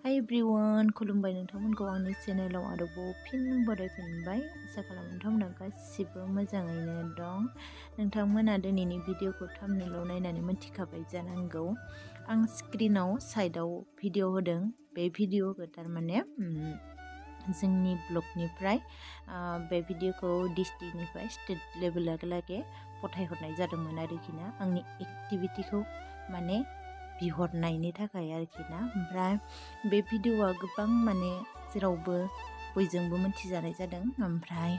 Hi everyone, खुलुमबाय नोंथांमोनखौ आंनि चेनेलाव आरोबाव फिन बरायफिनबाय। आसा खालामो नोंथांमोना गासिबो मोजाङैनो दं। नोंथांमोना दिनैनि भिडिअखौ थाम्बनेइलाव नायनानै मिथिखाबाय जानांगौ। आं स्क्रिनाव साइडआव भिडिअ होदों। बे भिडिअखौ थारमाने जोंनि ब्लगनिफ्राय बे भिडिअखौ डिस्ट्रिक्टनिफ्राय स्टेट लेभेलहालागै फथायहरनाय जादोंमोन आरोखि ना, आंनि एक्टिभिटिखौ माने बिहरनायनि थाखाय आरोखि ना। ओमफ्राय बे भिडिअआ गोबां माने जेरावबो बयजोंबो मिथिजानाय जादों। ओमफ्राय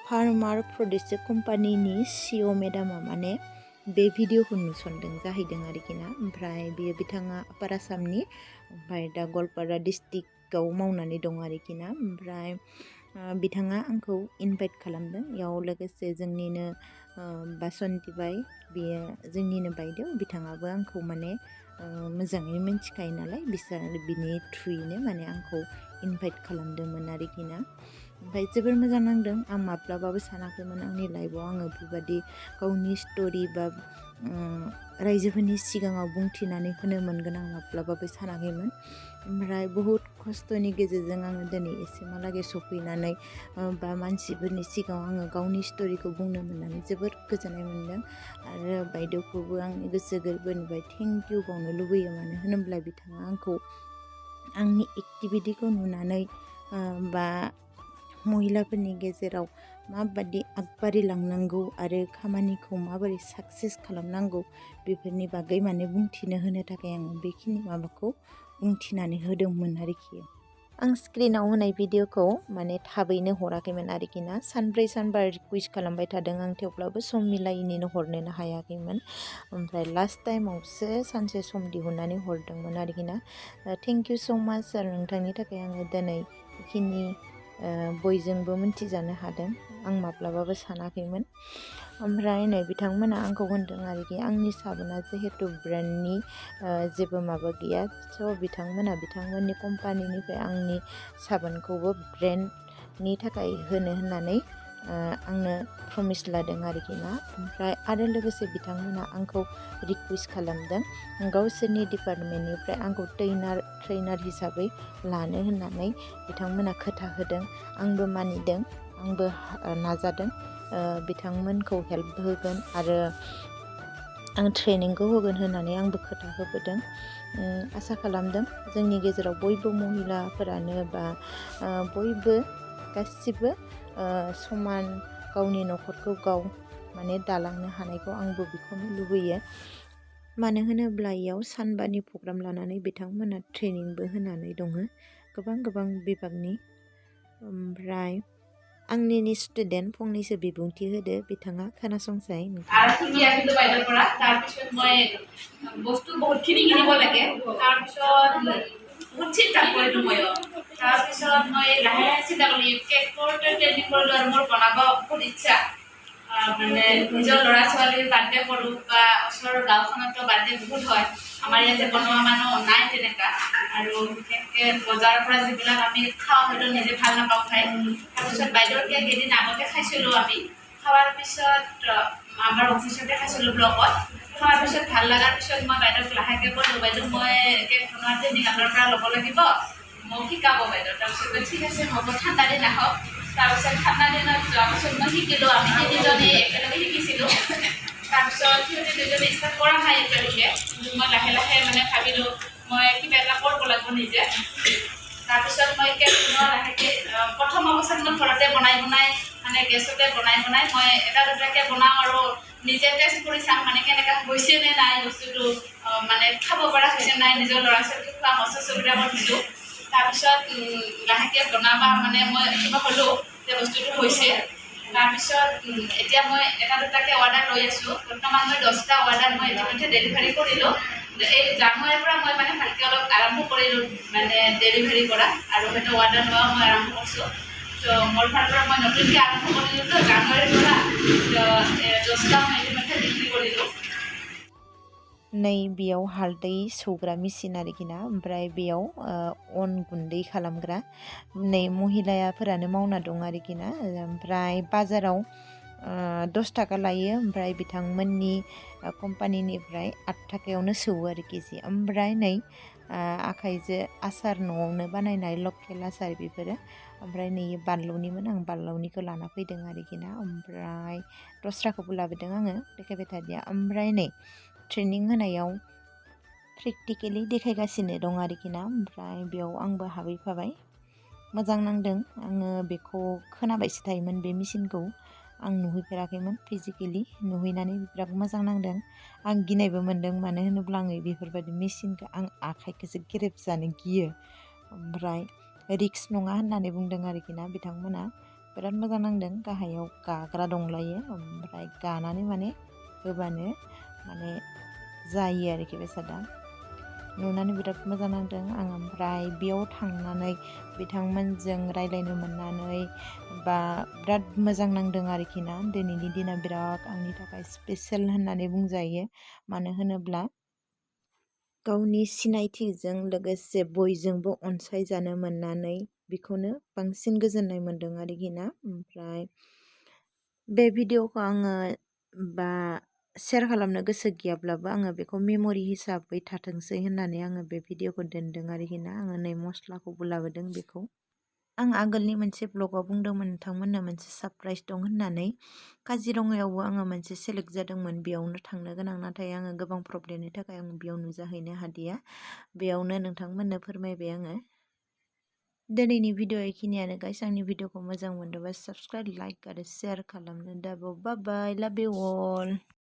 फार्मार प्रडिउसार कम्पानिनि CEO मेडामा माने बे भिडिअखौ नुसनदों जाहैदों आरोखि ना। ओमफ्राय बेयो बिथाङा आपार आसामनि, ओमफ्राय दा गवालपारा डिस्ट्रिक्टआव मावनानै दं आरोखि ना। ओमफ्राय बिथाङा आंखौ इनभाइट खालामदों। बेयाव लोगोसे जोंनिनो बासन्ति बाई, बेयो जोंनिनो बायदेव, बिथाङाबो आंखौ माने मोजाङै मिथिखायो नालाय, बिनि थ्रुयैनो माने आंखौ इनभाइट खालामदोंमोन आरोखि ना। ओमफ्राय जोबोर मोजां नांदों। आं माब्लाबाबो सानाखैमोन आंनि लाइफआव आङो बेबादि गावनि स्ट'रि बा रायजोफोरनि सिगाङाव बुंथिनानै होनो मोनगोन, आं माब्लाबाबो सानाखैमोन। ओमफ्राय बहुद खस्थ'नि गेजेरजों आङो दिनै एसेमालागै सफैनानै बा मानसिफोरनि सिगाङाव आङो गावनि स्ट'रिखौ बुंनो मोननानै जोबोर गोजोननाय मोनदों। आरो बायदेवखौबो आंनि गोसो गोरबोनिफ्राय थेंक इउ बावनो लुबैयो। मानो होनोब्ला बिथाङा आंखौ आंनि एक्टिभिटिखौ नुनानै बा महिलाफोरनि गेजेराव माबादि आगबारिलांनांगौ आरो खामानिखौ माबोरै साक्सेस खालामनांगौ बेफोरनि बागै माने बुंथिनो होनो थाखाय आङो बेखिनि माबाखौ बुंथिनानै होदोंमोन आरोखि। आं स्क्रिनाव होनाय भिडिअखौ माने थाबैनो हराखैमोन आरोखि ना, सानब्रै सानबा रिकुवेस्ट खालामबाय थादों आं, थेवब्लाबो सम मिलायैनिनो हरनोनो हायाखैमोन। ओमफ्राय लास्ट टाइमावसो सानसे सम दिहुननानै हरदोंमोन आरोखि ना। थेंक इउ स' माच आरो नोंथांनि थाखाय आङो दिनै बेखिनि बयजोंबो मिथिजानो हादों, आं माब्लाबाबो सानाखैमोन। ओमफ्राय नै बिथांमोना आंखौ होनदों आरोखि, आंनि साबोना जिहेथु ब्रेन्डनि जेबो माबा गैया, स' बिथांमोननि कम्पानिनिफ्राय आंनि साबोनखौबो ब्रेन्डनि थाखाय होनो होननानै आंनो प्रमिस लादों आरोखि ना। ओमफ्राय आरो लोगोसे बिथांमोना आंखौ रिकुवेस्ट खालामदों गावसोरनि डिपार्टमेन्टनिफ्राय आंखौ ट्रेनार हिसाबै लानो होननानै बिथांमोना खोथा होदों। आंबो मानिदों, आंबो नाजादों, बिथांमोनखौ हेल्प होगोन आरो आं ट्रेनिंखौ होगोन होननानै आंबो खोथा होबोदों। आसा खालामदों जोंनि गेजेराव बयबो महिलाफोरानो बा बयबो गासिबो समान गावनि न'खरखौ गाव माने दालांनो हानायखौ आंबो बेखौनो लुबैयो। मानो होनोब्ला इयाव सानबानि प्रग्राम लानानै बिथांमोना ट्रेनिंबो होनानै दङ गोबां बिभागनि। ओमफ्राय आंनिनो स्टुडेन्ट फंनैसो बिबुंथि होदो, बिथाङा खोनासंसाय। তাৰপিছত মই বস্তু বহুতখিনি কিনিব লাগে, তাৰপিছত বহুত চিন্তা কৰিলোঁ ময়ো। তাৰপিছত মই লাহে লাহে চিন্তা কৰিলোঁ, কেকৰ ট্ৰেইনিং কৰিলোঁ আৰু মোৰ বনাব বহুত ইচ্ছা। মানে নিজৰ ল'ৰা ছোৱালীৰ বাৰ্থডে কৰোঁ বা ওচৰৰ গাঁওখনতো বাৰ্থডে বহুত হয়, আমাৰ ইয়াতে বনোৱা মানুহ নাই তেনেকুৱা। আৰু বিশেষকৈ বজাৰৰ পৰা যিবিলাক আমি খাওঁ সেইটো নিজে ভাল নাপাওঁ খাই। তাৰপিছত বাইদেউৰ কেক এদিন আগতে খাইছিলোঁ আমি, খোৱাৰ পিছত আমাৰ অফিচতে খাইছিলোঁ ব্লকত। খোৱাৰ পিছত ভাল লগাৰ পিছত মই বাইদেউক লাহেকৈ ক'লোঁ, বাইদেউ মই কেক বনোৱা ট্ৰেইনিং আপোনাৰ পৰা ল'ব লাগিব, মোক শিকাব বাইদেউ। তাৰপিছত ঠিক আছে হ'ব, ঠাণ্ডা দিন আহক। তাৰপিছত ঠাণ্ডা দিনত যোৱাৰ পিছত মই শিকিলোঁ, আমি তিনিজনী একেলগে শিকিছিলোঁ। তাৰপিছত সিহঁতে দুজনী ষ্টাৰ্ট কৰা নাই এতিয়ালৈকে, কিন্তু মই লাহে লাহে মানে ভাবিলোঁ মই কিবা এটা কৰিব লাগিব নিজে। তাৰপিছত মই কেক বনোৱা লাহেকৈ প্ৰথম অৱস্থাত মই ঘৰতে বনাই মানে গেছতে বনাই মই এটা দুটাকৈ বনাওঁ আৰু নিজে টেষ্ট কৰি চাম মানে কেনেকুৱা হৈছে নে নাই বস্তুটো, মানে খাব পৰা হৈছে নাই, নিজৰ ল'ৰা ছোৱালীক খোৱা মচবিলাক দিলোঁ। তাৰপিছত লাহেকৈ বনাবা মানে মই কিবা ক'লোঁ যে বস্তুটো হৈছে। তাৰপিছত এতিয়া মই এটা দুটাকৈ অৰ্ডাৰ লৈ আছোঁ। বৰ্তমান মই 10টা অৰ্ডাৰ মই ইতিমধ্যে ডেলিভাৰী কৰিলোঁ। এই জানুৱাৰীৰ পৰা মই মানে ভালকৈ অলপ আৰম্ভ কৰিলোঁ মানে ডেলিভাৰী কৰা, আৰু সেইটো অৰ্ডাৰ লোৱাও মই আৰম্ভ কৰিছোঁ। তো মোৰ ফালৰ পৰা মই নতুনকৈ আৰম্ভ কৰিলোঁ, তো জানুৱাৰীৰ পৰা 10টা মই ইতিমধ্যে বিক্ৰী কৰিলোঁ। नै बेयाव हालदै सौग्रा मेचिन आरोखि ना, ओमफ्राय बेयाव अन गुन्दै खालामग्रा नै महिलाफोरानो मावना दं आरोखि ना। ओमफ्राय बाजाराव 10 थाखा लायो, ओमफ्राय बिथांमोननि कम्पानिनिफ्राय 8 थाखायावनो सौवो आरो केजि। ओमफ्राय नै आखाइजों आसार न'आवनो बानायनाय लकेल आसार बेफोरो। ओमफ्राय नै बानलुनिमोन, आं बानलुनिखौ लाना फैदों आरोखि ना। ओमफ्राय दस्राखौबो लाबोदों आङो, देखायबाय थादिया। ओमफ्राय नै ट्रेनिं होनायाव प्रेक्टिकेलि देखायगासिनो दं आरोखि ना। ओमफ्राय बेयाव आंबो हाबहैफाबाय। मोजां नांदों। आङो बेखौ खोनाबायसो थायोमोन, बे मेचिनखौ आं नुहैफेराखैमोन। फिजिकेलि नुहैनानै बिराद मोजां नांदों। आं गिनायबो मोन्दों, मानो होनोब्ला आङो बेफोरबायदि मेचिनखौ आं आखाइखौसो गेरेबजानो गियो। ओमफ्राय रिक्स नङा होननानै बुंदों आरोखि ना बिथांमोना। बिराद मोजां नांदों। गाहायाव गाग्रा दंलायो, ओमफ्राय गानानै माने होबानो माने जायो आरोखि बेसादा। नुनानै बिराद मोजां नांदों आं। ओमफ्राय बेयाव थांनानै बिथांमोनजों रायज्लायनो मोननानै बा बिराद मोजां नांदों आरोखि ना। दिनैनि दिना बिराद आंनि थाखाय स्पेसियेल होननानै बुंजायो। मानो होनोब्ला गावनि सिनायथिजों लोगोसे बयजोंबो अनसायजानो मोननानै बेखौनो बांसिन गोजोननाय मोन्दों आरोखि ना। ओमफ्राय बे भिडिअखौ आङो बा शेयार खालामनो गोसो गैयाब्लाबो आङो बेखौ मेम'रि हिसाबै थाथोंसै होननानै आङो बे भिडिअखौ दोनदों आरोखि ना। आङो नै मस्लाखौबो लाबोदों बेखौ। आं आगोलनि मोनसे ब्लगाव बुंदोंमोन नोंथांमोननो मोनसे सारप्राइज दं होननानै। काजिरङायावबो आङो मोनसे सेलेक्ट जादोंमोन, बेयावनो थांनो गोनां, नाथाय आङो गोबां प्रब्लेमनि थाखाय आं बेयाव नुजाहैनो हादिया। बेयावनो नोंथांमोननो फोरमायबाय आङो। दिनैनि भिडिअ बेखिनियानो गाइस। आंनि भिडिअखौ मोजां मोनदोंबा साबस्क्राइब, लाइक आरो शेयार खालामनो दाबाव। बाय बाय, लाभ इउ अल।